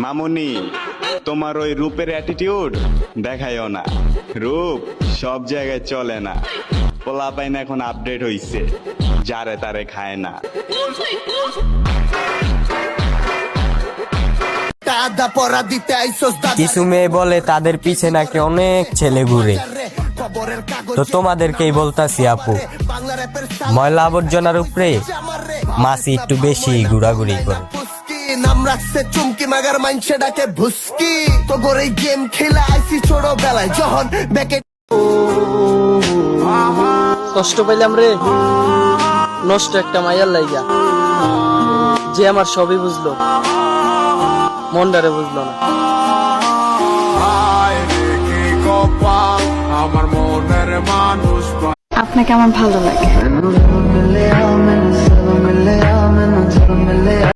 মামুনি, তোমার ওই রূপের অ্যাটিটিউড দেখাইও না। রূপ সব জায়গায় চলে না। পোলাপাইন এখন আপডেট হইছে, যারে তারে খায় না। কিছু মেয়ে বলে তাদের পিছে নাকি অনেক ছেলে ঘুরে, তো তোমাদেরকেই বলতাছি আপু, ময়লা আবর্জনার উপরে মাছি একটু বেশি ঘোরাঘুরি করে। নাম রাখছে চুমকি মাগার মাইনসে ডাকে ভুস্কি, তো গোরে গেম খেলা আইসি ছোট বেলায় যখন ব্যাকে। কষ্ট পাইলাম রে, নষ্ট একটা মাইয়ার লাইগা, যে আমার সবই বুঝলো, মনটারে বুঝলো না। আমার মনের মানুষ আপনাকে আমার ভালো লাগে।